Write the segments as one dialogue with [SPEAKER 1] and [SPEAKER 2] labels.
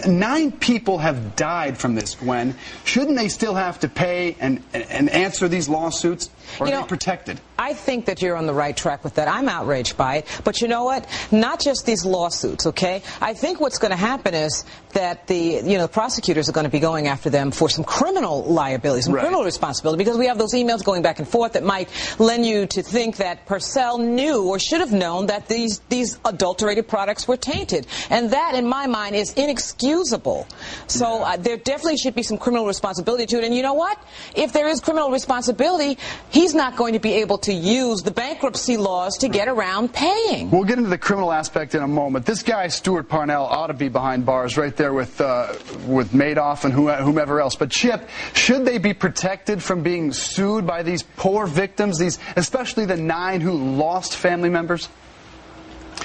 [SPEAKER 1] Nine people have died from this, Gwen. Shouldn't they still have to pay and answer these lawsuits? Or are they protected?
[SPEAKER 2] I think that you're on the right track with that. I'm outraged by it. But you know what? Not just these lawsuits, okay? I think what's going to happen is that the prosecutors are going to be going after them for some criminal liability, some criminal responsibility, because we have those emails going back and forth that might lend you to think that Purcell knew or should have known that these adulterated products were tainted. And that, in my mind, is inexcusable. So there definitely should be some criminal responsibility to it. And you know what? If there is criminal responsibility, he's not going to be able to use the bankruptcy laws to get around paying.
[SPEAKER 1] We'll get into the criminal aspect in a moment. This guy, Stuart Parnell, ought to be behind bars right there with Madoff and whomever else. But Chip, should they be protected from being sued by these poor victims, especially the 9 who lost family members?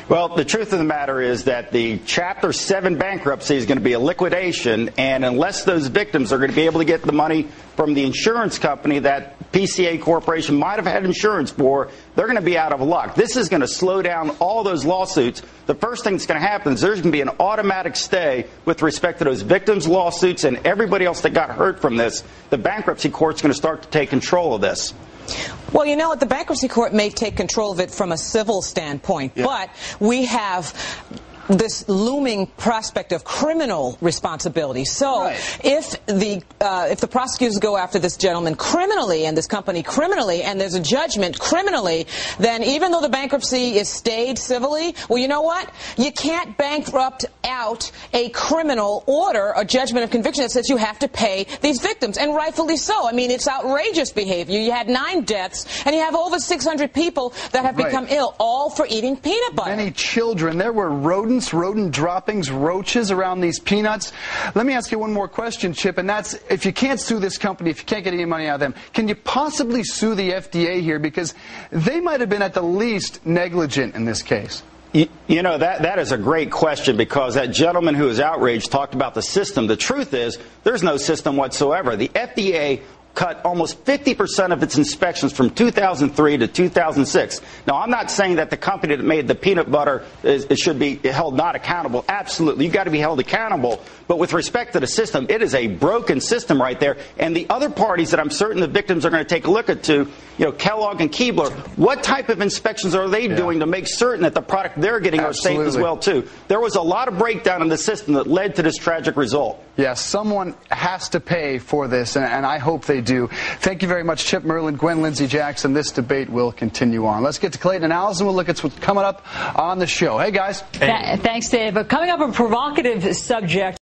[SPEAKER 3] Well, the truth of the matter is that the Chapter 7 bankruptcy is going to be a liquidation, and unless those victims are going to be able to get the money from the insurance company that PCA Corporation might have had insurance for, they're going to be out of luck. This is going to slow down all those lawsuits. The first thing that's going to happen is there's going to be an automatic stay with respect to those victims' lawsuits and everybody else that got hurt from this. The bankruptcy court's going to start to take control of this.
[SPEAKER 2] Well, you know what? The bankruptcy court may take control of it from a civil standpoint, but we have this looming prospect of criminal responsibility. So if the prosecutors go after this gentleman criminally and this company criminally and there's a judgment criminally, then even though the bankruptcy is stayed civilly, well, you know what? You can't bankrupt out a criminal order, a judgment of conviction that says you have to pay these victims, and rightfully so. I mean, it's outrageous behavior. You had 9 deaths and you have over 600 people that have become ill, all for eating peanut butter.
[SPEAKER 1] Many children. There were rodent droppings, roaches around these peanuts. Let me ask you one more question, Chip, and that's, if you can't sue this company, if you can't get any money out of them, can you possibly sue the FDA here? Because they might have been at the least negligent in this case.
[SPEAKER 3] You know, that is a great question, because that gentleman who was outraged talked about the system. The truth is, there's no system whatsoever. The FDA cut almost 50% of its inspections from 2003 to 2006. Now, I'm not saying that the company that made the peanut butter should be held not accountable. Absolutely. You've got to be held accountable. But with respect to the system, it is a broken system right there. And the other parties that I'm certain the victims are going to take a look at, Kellogg and Keebler, what type of inspections are they doing to make certain that the product they're getting are safe as well, too? There was a lot of breakdown in the system that led to this tragic result.
[SPEAKER 1] Yes, someone has to pay for this, and I hope they do. Thank you very much, Chip, Merlin, Gwen, Lindsay Jackson. This debate will continue on. Let's get to Clayton and Allison. We'll look at what's coming up on the show. Hey, guys.
[SPEAKER 4] Thanks, Dave. Coming up, a provocative subject.